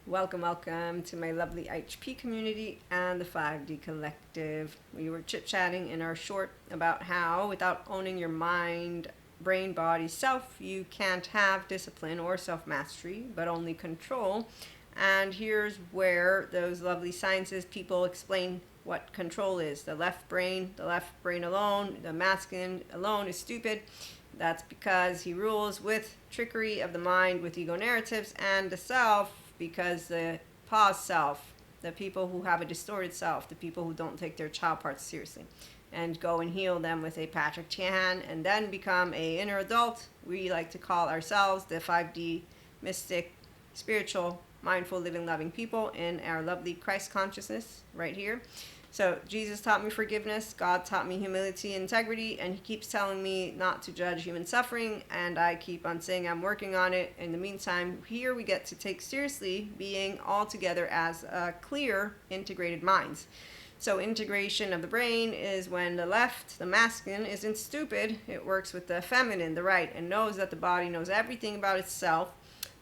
Welcome, welcome to my lovely IHP community and the 5D collective. We were chit-chatting in our short about how, without owning your mind, brain, body, self, you can't have discipline or self-mastery, but only control. And here's where those lovely sciences people explain what control is. The left brain alone, the masculine alone is stupid. That's because he rules with trickery of the mind, with ego narratives, and the self, because the pause self, the people who have a distorted self, the people who don't take their child parts seriously, and go and heal them with a Patrick Tian, and then become a inner adult. We like to call ourselves the 5D mystic, spiritual, mindful, living, loving people in our lovely Christ consciousness right here. So Jesus taught me forgiveness, God taught me humility, integrity, and he keeps telling me not to judge human suffering, and I keep on saying I'm working on it. In the meantime, here we get to take seriously being all together as clear, integrated minds. So integration of the brain is when the left, the masculine, isn't stupid. It works with the feminine, the right, and knows that the body knows everything about itself,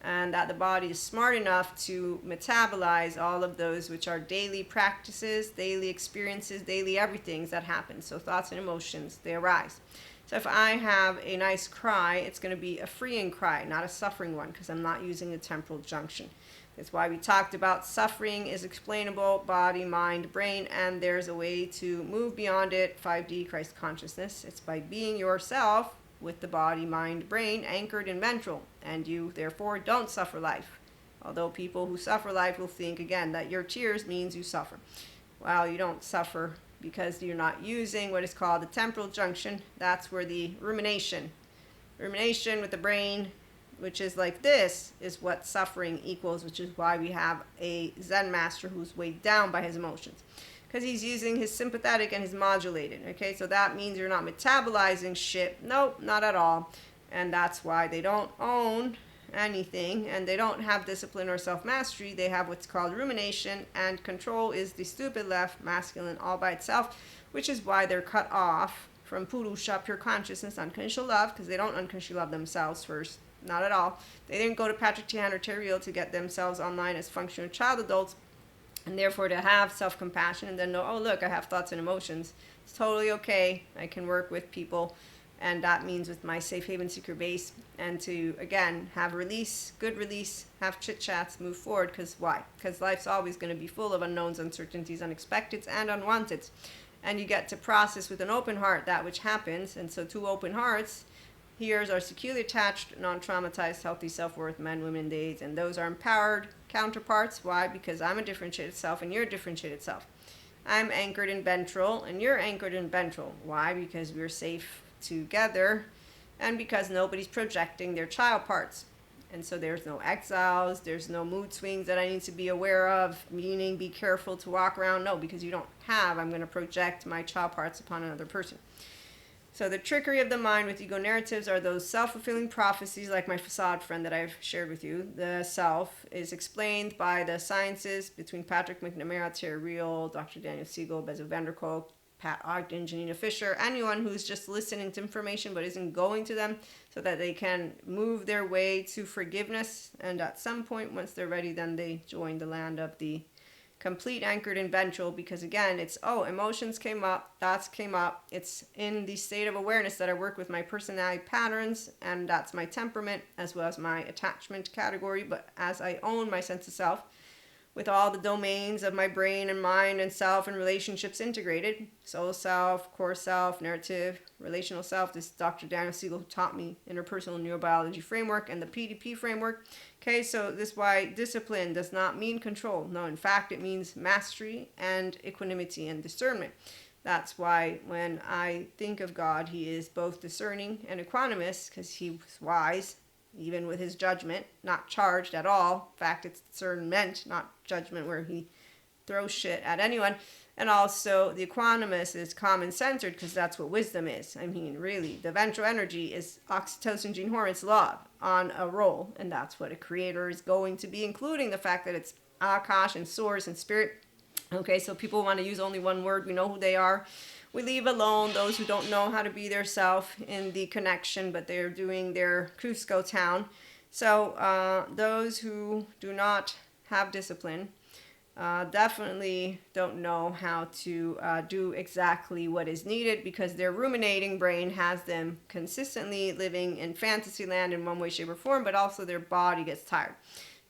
and that the body is smart enough to metabolize all of those which are daily practices, daily experiences, daily everythings that happen. So thoughts and emotions, they arise. So if I have a nice cry, it's going to be a freeing cry, not a suffering one, because I'm not using the temporal junction. That's why we talked about suffering is explainable, body, mind, brain, and there's a way to move beyond it, 5D Christ consciousness. It's by being yourself, with the body, mind, brain anchored in ventral, and you therefore don't suffer life. Although people who suffer life will think again that your tears means you suffer. Well, you don't suffer because you're not using what is called the temporal junction. That's where the rumination with the brain, which is like this, is what suffering equals, which is why we have a Zen master who's weighed down by his emotions, because he's using his sympathetic and his modulated. Okay, so that means you're not metabolizing shit. Nope, not at all. And that's why they don't own anything, and they don't have discipline or self-mastery. They have what's called rumination, and control is the stupid left, masculine, all by itself, which is why ththey're cut off from Purusha, pure consciousness, unconditional love, because they don't unconditionally love themselves first. Not at all. They didn't go to Patrick Tian or Terrio to get themselves online as functional child adults, and therefore to have self-compassion and then know, oh look, I have thoughts and emotions. It's totally okay. I can work with people, and that means with my safe haven secret base, and to again have release, good release, have chit chats, move forward. Because why? Because life's always going to be full of unknowns, uncertainties, unexpecteds, and unwanteds, and you get to process with an open heart that which happens. And so two open hearts. Here's our securely attached, non-traumatized, healthy self-worth men, women, days, and those are empowered counterparts. Why? Because I'm a differentiated self and you're a differentiated self. I'm anchored in ventral and you're anchored in ventral. Why? Because we're safe together, and because nobody's projecting their child parts. And so there's no exiles, there's no mood swings that I need to be aware of, meaning be careful to walk around. No, because you don't have, I'm going to project my child parts upon another person. So the trickery of the mind with ego narratives are those self-fulfilling prophecies, like my facade friend that I've shared with you. The self is explained by the sciences between Patrick McNamara, Terry Real, Dr. Daniel Siegel, Bezo Vanderkolk, Pat Ogden, Janina Fisher, anyone who's just listening to information but isn't going to them, so that they can move their way to forgiveness. And at some point, once they're ready, then they join the land of the complete anchored in ventral, because again, it's, oh, emotions came up, thoughts came up. It's in the state of awareness that I work with my personality patterns, and that's my temperament as well as my attachment category. But as I own my sense of self with all the domains of my brain and mind and self and relationships integrated, soul self, core self, narrative, relational self. This is Dr. Daniel Siegel, who taught me interpersonal neurobiology framework and the PDP framework. Okay, so this is why discipline does not mean control. No, in fact, it means mastery and equanimity and discernment. That's why when I think of God, he is both discerning and equanimous, because he was wise, even with his judgment, not charged at all. In fact, it's discernment, not judgment, where he throws shit at anyone. And also, the equanimous is common-centered, because that's what wisdom is. I mean, really, the ventral energy is oxytocin gene hormones love on a roll, and that's what a creator is going to be, including the fact that it's Akash and source and spirit. Okay, so people want to use only one word. We know who they are. We leave alone those who don't know how to be their self in the connection, but they're doing their Cusco town. So those who do not have discipline, definitely don't know how to do exactly what is needed because their ruminating brain has them consistently living in fantasy land in one way, shape, or form, but also their body gets tired.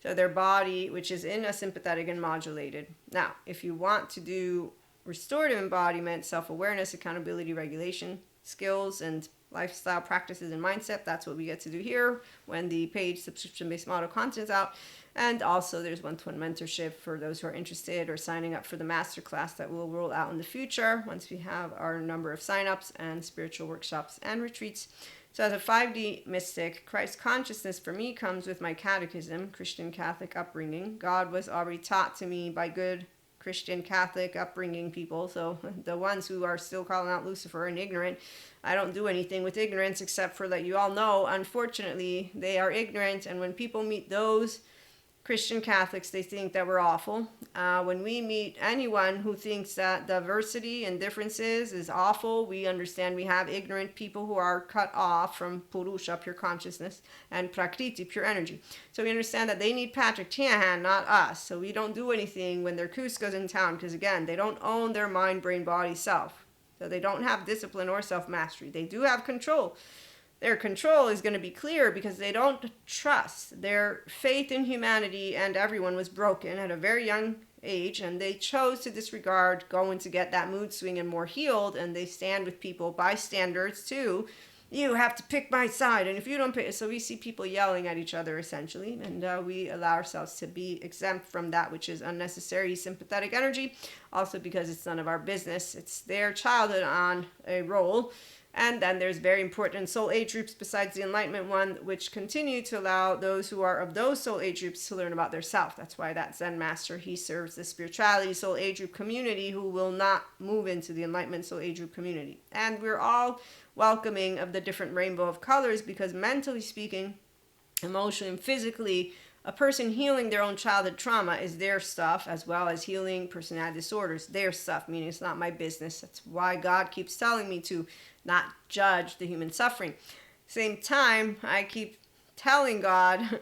So their body, which is in a sympathetic and modulated. Now, if you want to do restorative embodiment, self-awareness, accountability, regulation, skills, and lifestyle practices and mindset, that's what we get to do here when the paid subscription-based model content is out. And also there's one-to-one mentorship for those who are interested or signing up for the masterclass that will roll out in the future once we have our number of signups and spiritual workshops and retreats. So as a 5D mystic, Christ consciousness for me comes with my catechism, Christian Catholic upbringing. God was already taught to me by good Christian Catholic upbringing people. So the ones who are still calling out Lucifer and ignorant, I don't do anything with ignorance except for let you all know, unfortunately, they are ignorant. And when people meet those Christian Catholics, they think that we're awful. When we meet anyone who thinks that diversity and differences is awful, we understand we have ignorant people who are cut off from Purusha, pure consciousness, and Prakriti, pure energy. So we understand that they need Patrick Tiahan, not us. So we don't do anything when their Cusco's in town, because again, they don't own their mind, brain, body, self. So they don't have discipline or self-mastery. They do have control. Their control is going to be clear because they don't trust. Their faith in humanity and everyone was broken at a very young age, and they chose to disregard going to get that mood swing and more healed, and they stand with people by standards too. You have to pick my side, and if you don't pick, so we see people yelling at each other essentially, and we allow ourselves to be exempt from that which is unnecessary sympathetic energy, also because it's none of our business. It's their childhood on a roll. And then there's very important soul age groups besides the enlightenment one, which continue to allow those who are of those soul age groups to learn about their self. That's why that Zen master, he serves the spirituality soul age group community who will not move into the enlightenment soul age group community. And we're all welcoming of the different rainbow of colors because mentally speaking, emotionally and physically, a person healing their own childhood trauma is their stuff, as well as healing personality disorders, their stuff, meaning it's not my business. That's why God keeps telling me to not judge the human suffering. Same time, I keep telling God,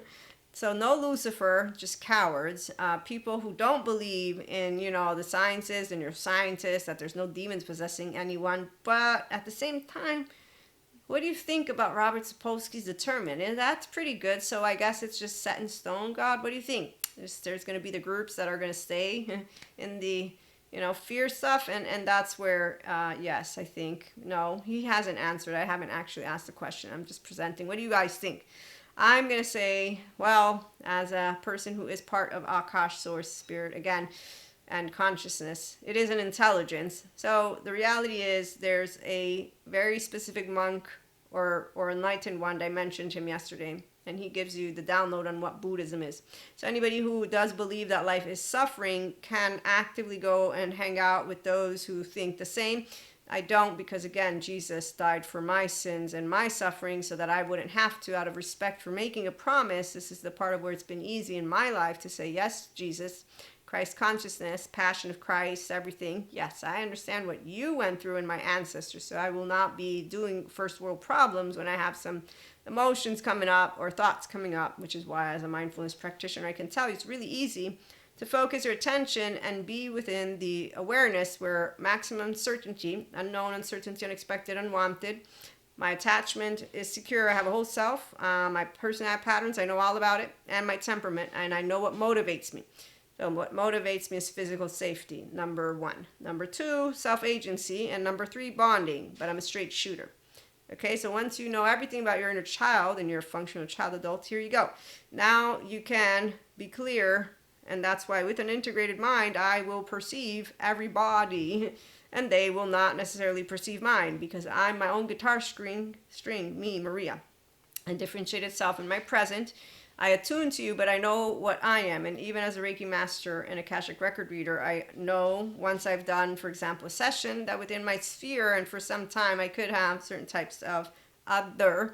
so no Lucifer, just cowards, people who don't believe in, the sciences and your scientists, that there's no demons possessing anyone. But at the same time, what do you think about Robert Sapolsky's Determined? And that's pretty good. So I guess it's just set in stone, God. What do you think? There's going to be the groups that are going to stay in the, fear stuff. And that's where, yes, I think, no, he hasn't answered. I haven't actually asked the question. I'm just presenting. What do you guys think? I'm going to say, well, as a person who is part of Akash source spirit, again, and consciousness, it is an intelligence. So the reality is there's a very specific monk or enlightened one. I mentioned him yesterday, and he gives you the download on what Buddhism is. So anybody who does believe that life is suffering can actively go and hang out with those who think the same. I don't, because again, Jesus died for my sins and my suffering so that I wouldn't have to, out of respect for making a promise. This is the part of where it's been easy in my life to say, yes, Jesus, Christ consciousness, passion of Christ, everything. Yes, I understand what you went through and my ancestors, so I will not be doing first world problems when I have some emotions coming up or thoughts coming up, which is why as a mindfulness practitioner, I can tell you it's really easy to focus your attention and be within the awareness where maximum certainty, unknown, uncertainty, unexpected, unwanted. My attachment is secure. I have a whole self. My personality patterns, I know all about it, and my temperament, and I know what motivates me. So what motivates me is physical safety, number 1. Number 2, self-agency. And number 3, bonding. But I'm a straight shooter. Okay, so once you know everything about your inner child and your functional child adult, here you go. Now you can be clear, and that's why with an integrated mind, I will perceive everybody, and they will not necessarily perceive mine, because I'm my own guitar string, me, Maria. And differentiated self in my present. I attune to you, but I know what I am. And even as a Reiki master and Akashic record reader, I know once I've done, for example, a session, that within my sphere and for some time I could have certain types of other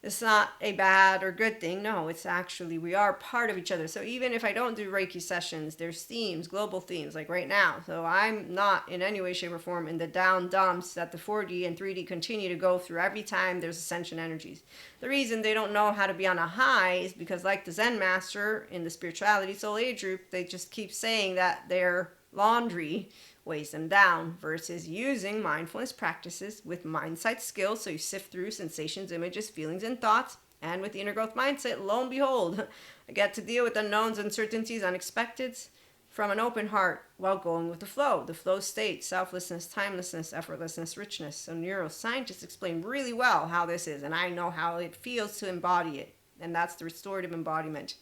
It's not a bad or good thing. No, it's actually, we are part of each other. So even if I don't do Reiki sessions, there's themes, global themes, like right now. So I'm not in any way, shape, or form in the down dumps that the 4D and 3D continue to go through every time there's ascension energies. The reason they don't know how to be on a high is because, like the Zen master in the spirituality soul age group, they just keep saying that their laundry weighs them down, versus using mindfulness practices with mindsight skills. So you sift through sensations, images, feelings, and thoughts. And with the inner growth mindset, lo and behold, I get to deal with unknowns, uncertainties, unexpecteds from an open heart while going with the flow state, selflessness, timelessness, effortlessness, richness. So neuroscientists explain really well how this is, and I know how it feels to embody it. And that's the restorative embodiment.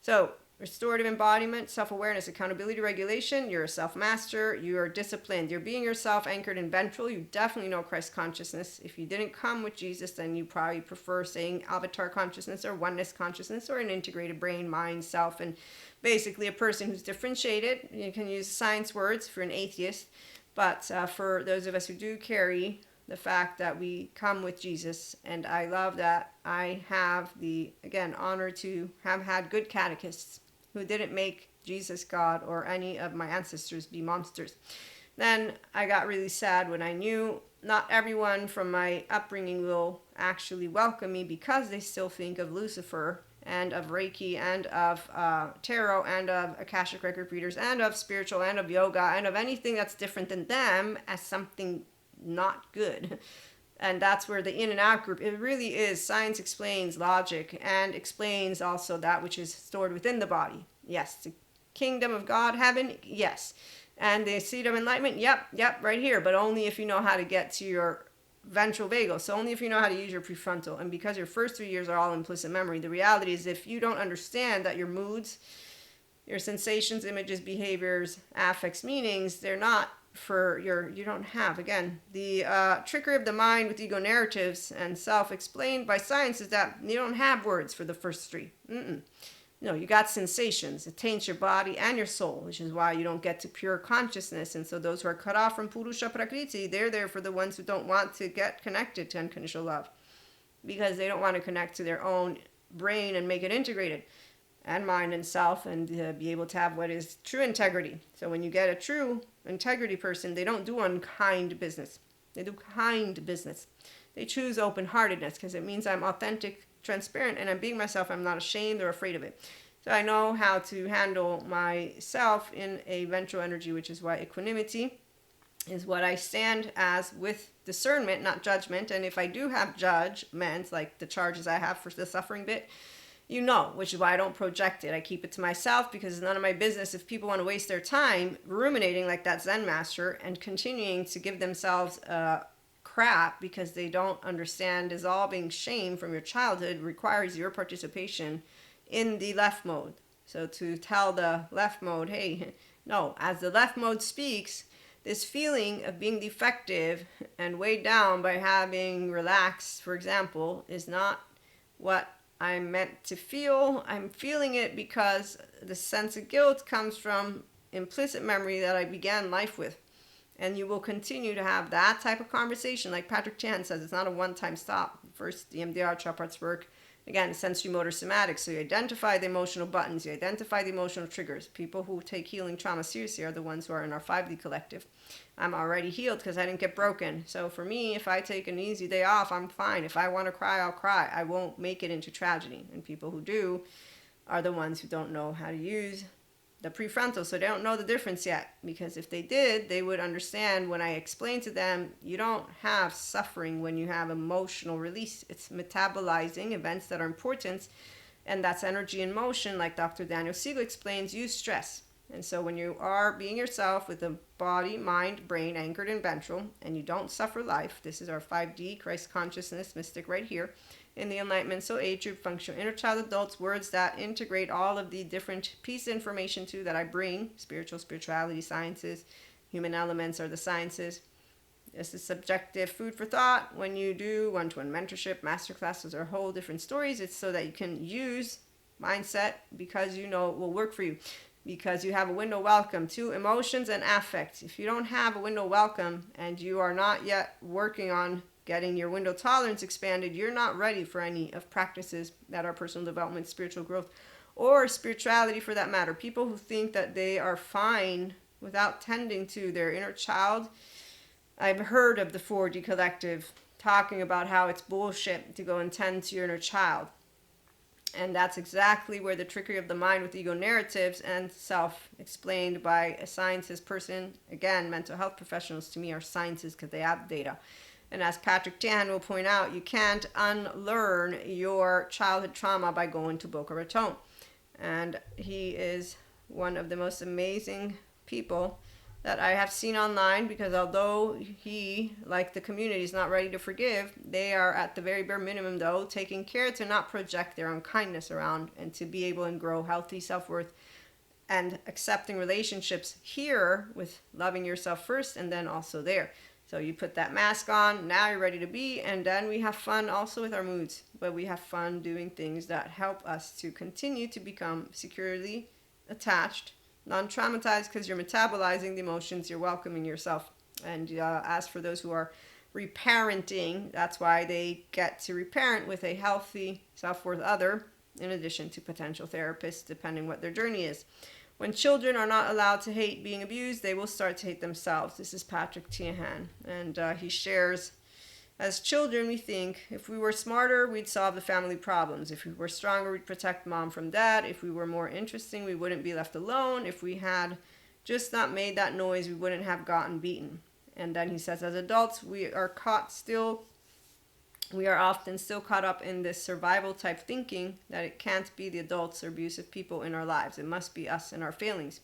So restorative embodiment, self-awareness, accountability, regulation. You're a self-master. You are disciplined. You're being yourself, anchored in ventral. You definitely know Christ consciousness. If you didn't come with Jesus, then you probably prefer saying avatar consciousness or oneness consciousness or an integrated brain, mind, self, and basically a person who's differentiated. You can use science words for an atheist, but for those of us who do carry the fact that we come with Jesus, and I love that I have the, again, honor to have had good catechists who didn't make Jesus God or any of my ancestors be monsters. Then I got really sad when I knew not everyone from my upbringing will actually welcome me, because they still think of Lucifer and of Reiki and of tarot and of Akashic record readers and of spiritual and of yoga and of anything that's different than them as something not good. And that's where the in and out group, it really is, science explains logic and explains also that which is stored within the body. Yes. The kingdom of God, heaven, yes. And the seat of enlightenment, yep, right here. But only if you know how to get to your ventral vagus. So only if you know how to use your prefrontal. And because your first 3 years are all implicit memory, the reality is if you don't understand that your moods, your sensations, images, behaviors, affects, meanings, they're not for your, you don't have, again, the trickery of the mind with ego narratives and self explained by science is that you don't have words for the first 3. No, you got sensations. It taints your body and your soul, which is why you don't get to pure consciousness. And so those who are cut off from Purusha Prakriti, they're there for the ones who don't want to get connected to unconditional love, because they don't want to connect to their own brain and make it integrated, and mind and self, and be able to have what is true integrity. So when you get a true integrity person, they don't do unkind business. They do kind business. They choose open-heartedness because it means I'm authentic, transparent, and I'm being myself. I'm not ashamed or afraid of it. So I know how to handle myself in a ventral energy, which is why equanimity is what I stand as, with discernment, not judgment. And if I do have judgment, like the charges I have for the suffering bit, you know, which is why I don't project it. I keep it to myself, because it's none of my business if people want to waste their time ruminating like that Zen master and continuing to give themselves crap because they don't understand. Dissolving shame from your childhood requires your participation in the left mode. So to tell the left mode, hey, no, as the left mode speaks, this feeling of being defective and weighed down by having relaxed, for example, is not what I'm meant to feel. I'm feeling it because the sense of guilt comes from implicit memory that I began life with. And you will continue to have that type of conversation. Like Patrick Chan says, it's not a one-time stop. First, the MDR chart parts work. Again, sensory motor somatic. So you identify the emotional buttons. You identify the emotional triggers. People who take healing trauma seriously are the ones who are in our 5D collective. I'm already healed because I didn't get broken. So for me, if I take an easy day off, I'm fine. If I want to cry, I'll cry. I won't make it into tragedy. And people who do are the ones who don't know how to use the prefrontal, so they don't know the difference yet. Because if they did, they would understand when I explain to them, you don't have suffering when you have emotional release. It's metabolizing events that are important, and that's energy in motion. Like Dr. Daniel Siegel explains, use stress. And so when you are being yourself with the body, mind, brain anchored in ventral, and you don't suffer life, this is our 5D Christ consciousness mystic right here in the enlightenment. So age group, functional inner child, adults, words that integrate all of the different pieces of information too that I bring. Spirituality, sciences, human elements are the sciences. This is subjective food for thought. When you do one-to-one mentorship, masterclasses, or whole different stories, it's so that you can use mindset because you know it will work for you. Because you have a window welcome to emotions and affect. If you don't have a window welcome and you are not yet working on getting your window tolerance expanded, you're not ready for any of practices that are personal development, spiritual growth, or spirituality for that matter. People who think that they are fine without tending to their inner child. I've heard of the 4D collective talking about how it's bullshit to go and tend to your inner child. And that's exactly where the trickery of the mind with ego narratives and self, explained by a scientist person, again, mental health professionals to me are scientists because they have data. And as Patrick Tan will point out, you can't unlearn your childhood trauma by going to Boca Raton. And he is one of the most amazing people that I have seen online, because although he, like the community, is not ready to forgive, they are at the very bare minimum, though, taking care to not project their own kindness around and to be able and grow healthy self-worth and accepting relationships here with loving yourself first and then also there. So you put that mask on, now you're ready to be, and then we have fun also with our moods, but we have fun doing things that help us to continue to become securely attached, non-traumatized, because you're metabolizing the emotions, you're welcoming yourself. And as for those who are reparenting, that's why they get to reparent with a healthy self-worth other, in addition to potential therapists, depending what their journey is. When children are not allowed to hate being abused, they will start to hate themselves. This is Patrick Tiahan, and he shares, as children, we think if we were smarter, we'd solve the family problems. If we were stronger, we'd protect mom from dad. If we were more interesting, we wouldn't be left alone. If we had just not made that noise, we wouldn't have gotten beaten. And then he says, as adults, we are often still caught up in this survival type thinking that it can't be the adults or abusive people in our lives. It must be us and our failings.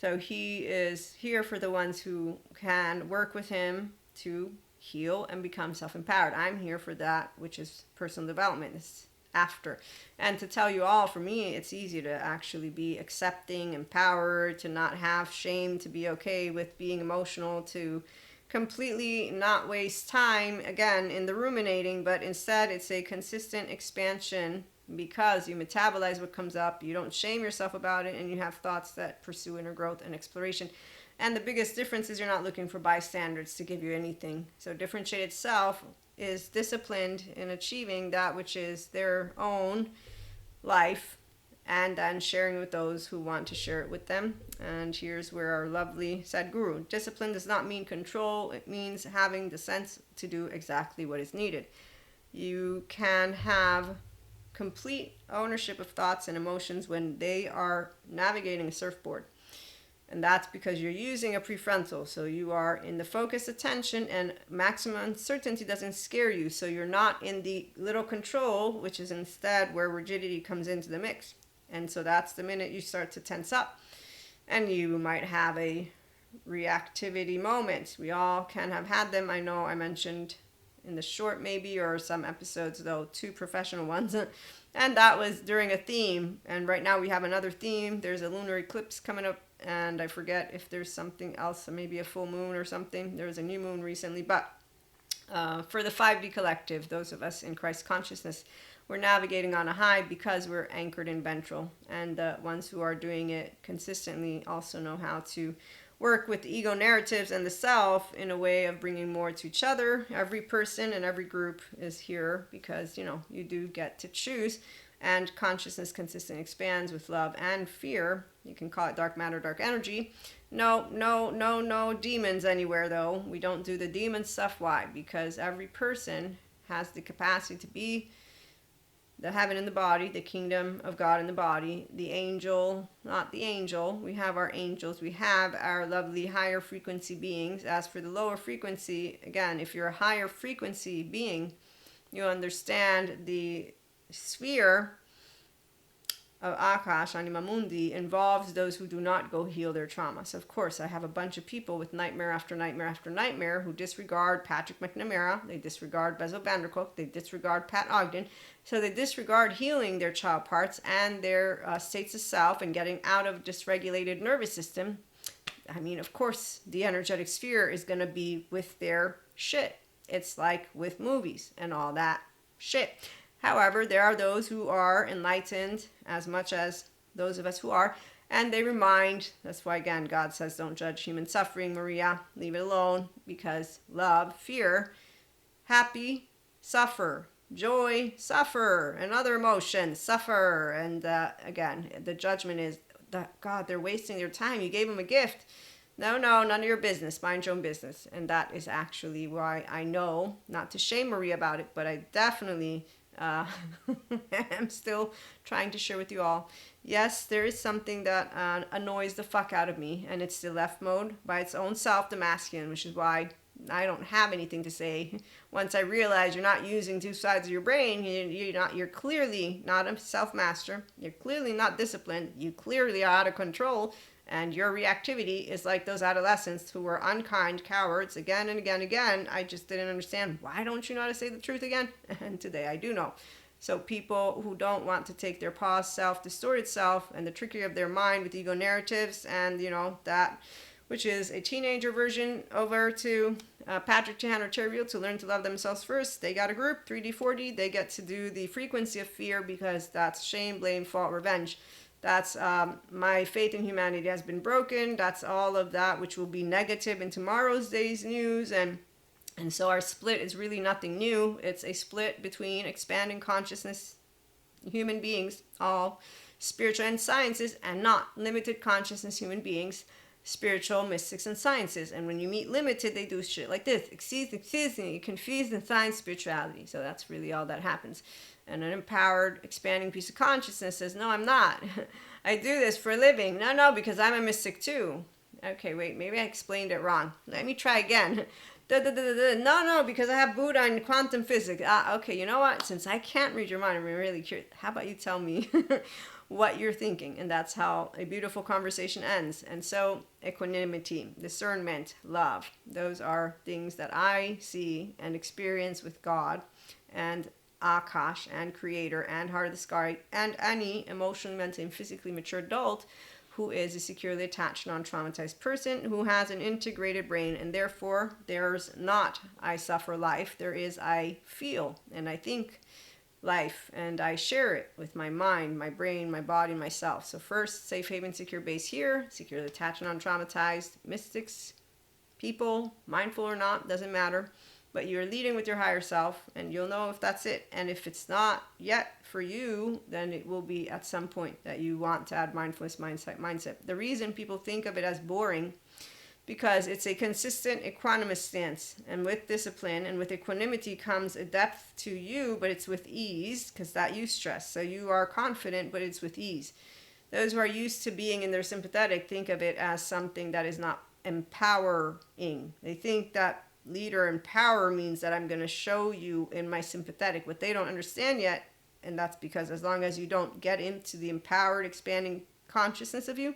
So he is here for the ones who can work with him to heal and become self-empowered. I'm here for that, which is personal development. It's after. And to tell you all, for me, it's easy to actually be accepting, empowered, to not have shame, to be okay with being emotional, to completely not waste time, again, in the ruminating, but instead it's a consistent expansion because you metabolize what comes up, you don't shame yourself about it, and you have thoughts that pursue inner growth and exploration. And the biggest difference is you're not looking for bystanders to give you anything. So differentiated self is disciplined in achieving that which is their own life and then sharing with those who want to share it with them. And here's where our lovely Sadhguru, discipline does not mean control. It means having the sense to do exactly what is needed. You can have complete ownership of thoughts and emotions when they are navigating a surfboard. And that's because you're using a prefrontal. So you are in the focused attention, and maximum uncertainty doesn't scare you. So you're not in the little control, which is instead where rigidity comes into the mix. And so that's the minute you start to tense up. And you might have a reactivity moment. We all can have had them. I know I mentioned in the short maybe, or some episodes though, 2 professional ones. And that was during a theme. And right now we have another theme. There's a lunar eclipse coming up. And I forget if there's something else, maybe a full moon or something. There was a new moon recently. But for the 5D collective, those of us in Christ consciousness, we're navigating on a high because we're anchored in ventral. And the ones who are doing it consistently also know how to work with the ego narratives and the self in a way of bringing more to each other. Every person and every group is here because, you do get to choose. And consciousness consistently expands with love and fear. You can call it dark matter, dark energy. No demons anywhere, though. We don't do the demon stuff. Why? Because every person has the capacity to be the heaven in the body, the kingdom of God in the body, the angel, not the angel. We have our angels. We have our lovely higher frequency beings. As for the lower frequency, again, if you're a higher frequency being, you understand the sphere of Akash, Anima Mundi, involves those who do not go heal their trauma. So, of course, I have a bunch of people with nightmare after nightmare after nightmare who disregard Patrick McNamara, they disregard Bezo Vanderkolk, they disregard Pat Ogden. So they disregard healing their child parts and their states of self and getting out of dysregulated nervous system. I mean, of course, the energetic sphere is going to be with their shit. It's like with movies and all that shit. However, there are those who are enlightened as much as those of us who are, and they remind, that's why again God says don't judge human suffering, Maria, leave it alone, because love, fear Happy, suffer. Joy, suffer. And other emotions, suffer. And again, the judgment is that, God, they're wasting their time. You gave them a gift. No, none of your business. Mind your own business. And that is actually why I know, not to shame Maria about it, but I definitely am still trying to share with you all. Yes, there is something that annoys the fuck out of me, and it's the left mode by its own self, the masculine, which is why I don't have anything to say. Once I realize you're not using two sides of your brain, you're clearly not a self-master. You're clearly not disciplined. You clearly are out of control. And your reactivity is like those adolescents who were unkind cowards again and again and again. I just didn't understand. Why don't you know how to say the truth again? And today I do know. So people who don't want to take their past self, distorted self, and the trickery of their mind with ego narratives and, that, which is a teenager version, over to Patrick Chan or Cherville to learn to love themselves first. They got a group, 3D, 4D. They get to do the frequency of fear because that's shame, blame, fault, revenge. That's my faith in humanity has been broken. That's all of that which will be negative in tomorrow's day's news. And so our split is really nothing new. It's a split between expanding consciousness, human beings, all spiritual and sciences, and not limited consciousness human beings, spiritual, mystics, and sciences. And when you meet limited, they do shit like this. Excuse me, you confuse the science, spirituality. So that's really all that happens. And an empowered, expanding piece of consciousness says, no, I'm not. I do this for a living. No, because I'm a mystic too. Okay, wait, maybe I explained it wrong. Let me try again. No, because I have Buddha and quantum physics. Okay, you know what? Since I can't read your mind, I'm really curious. How about you tell me what you're thinking? And that's how a beautiful conversation ends. And so equanimity, discernment, love, those are things that I see and experience with God and Akash and Creator and Heart of the Sky and any emotionally, mentally, and physically mature adult who is a securely attached, non-traumatized person who has an integrated brain. And therefore, there's not I suffer life. There is I feel and I think life, and I share it with my mind, my brain, my body, myself. So first, safe haven, secure base here, securely attached, non-traumatized, mystics, people, mindful or not, doesn't matter. But you're leading with your higher self, and you'll know if that's it. And if it's not yet for you, then it will be at some point that you want to add mindfulness mindset. The reason people think of it as boring, because it's a consistent equanimous stance. And with discipline and with equanimity comes a depth to you, but it's with ease, because that you stress. So you are confident, but it's with ease. Those who are used to being in their sympathetic think of it as something that is not empowering. They think that leader and power means that I'm going to show you in my sympathetic. What they don't understand yet, and that's because as long as you don't get into the empowered, expanding consciousness of you,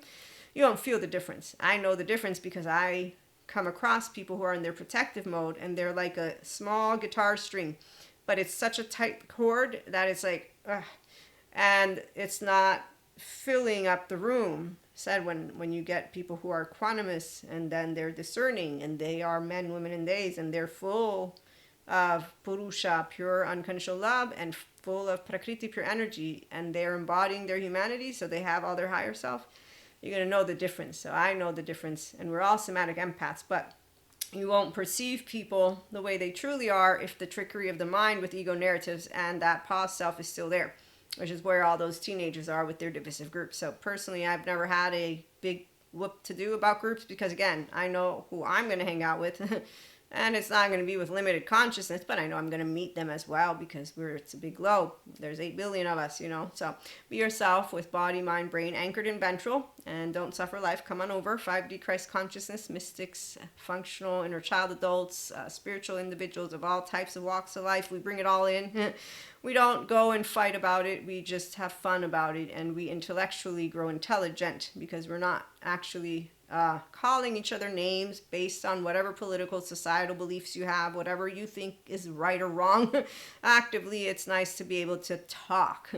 you don't feel the difference. I know the difference because I come across people who are in their protective mode, and they're like a small guitar string, but it's such a tight chord that it's like, ugh, and it's not filling up the room. Said when you get people who are equanimous and then they're discerning and they are men, women, and days, and they're full of Purusha, pure unconditional love, and full of Prakriti, pure energy, and they're embodying their humanity, so they have all their higher self, you're going to know the difference. So I know the difference, and we're all somatic empaths, but you won't perceive people the way they truly are if the trickery of the mind with ego narratives and that past self is still there, which is where all those teenagers are with their divisive groups. So personally, I've never had a big whoop to do about groups because, again, I know who I'm going to hang out with. And it's not going to be with limited consciousness, but I know I'm going to meet them as well because it's a big globe. There's 8 billion of us, So be yourself with body, mind, brain, anchored in ventral, and don't suffer life. Come on over. 5D Christ consciousness, mystics, functional, inner child adults, spiritual individuals of all types of walks of life. We bring it all in. We don't go and fight about it. We just have fun about it, and we intellectually grow intelligent because we're not actually calling each other names based on whatever political, societal beliefs you have, whatever you think is right or wrong. Actively, it's nice to be able to talk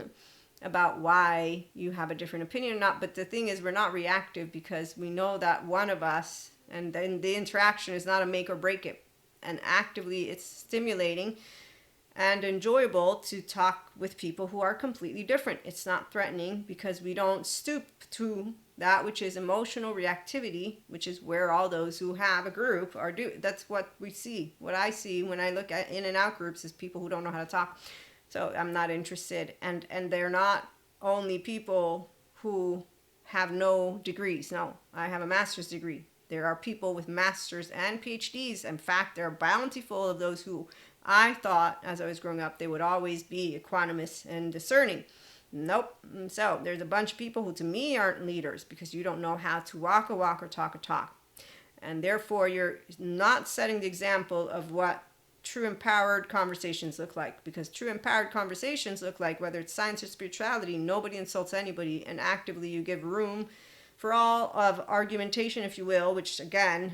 about why you have a different opinion or not. But the thing is, we're not reactive because we know that one of us, and then the interaction is not a make or break it. And actively, it's stimulating and enjoyable to talk with people who are completely different. It's not threatening because we don't stoop to that which is emotional reactivity, which is where all those who have a group are that's what we see. What I see when I look at in and out groups is people who don't know how to talk. So I'm not interested. And they're not only people who have no degrees. No, I have a master's degree. There are people with masters and PhDs. In fact, they're bountiful of those who I thought as I was growing up they would always be equanimous and discerning. Nope. So there's a bunch of people who to me aren't leaders because you don't know how to walk a walk or talk a talk. And therefore you're not setting the example of what true empowered conversations look like, because true empowered conversations look like, whether it's science or spirituality, nobody insults anybody, and actively you give room for all of argumentation, if you will, which again,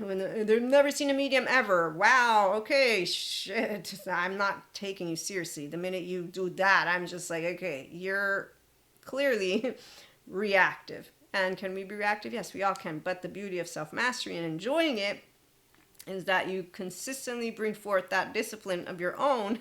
they've never seen a medium ever. Wow, okay, shit, I'm not taking you seriously. The minute you do that, I'm just like, okay, you're clearly reactive. And can we be reactive? Yes, we all can. But the beauty of self-mastery and enjoying it is that you consistently bring forth that discipline of your own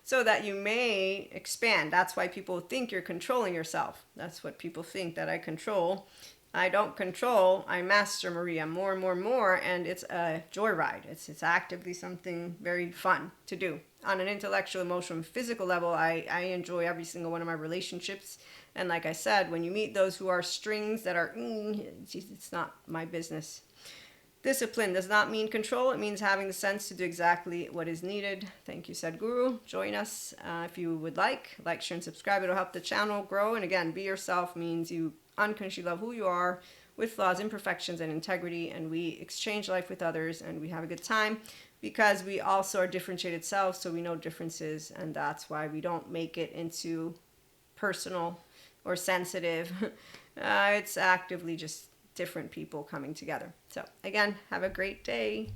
so that you may expand. That's why people think you're controlling yourself. That's what people think, that I control. I don't control, I master, Maria, more and more and more, and it's a joyride. It's actively something very fun to do. On an intellectual, emotional, and physical level, I enjoy every single one of my relationships. And like I said, when you meet those who are strings that are, it's not my business. Discipline does not mean control. It means having the sense to do exactly what is needed. Thank you, Sadhguru. Join us if you would like. Like, share, and subscribe. It'll help the channel grow. And again, be yourself means you unconsciously love who you are with flaws, imperfections, and integrity. And we exchange life with others and we have a good time because we also are differentiated selves. So we know differences. And that's why we don't make it into personal or sensitive. It's actively just different people coming together. So again, have a great day.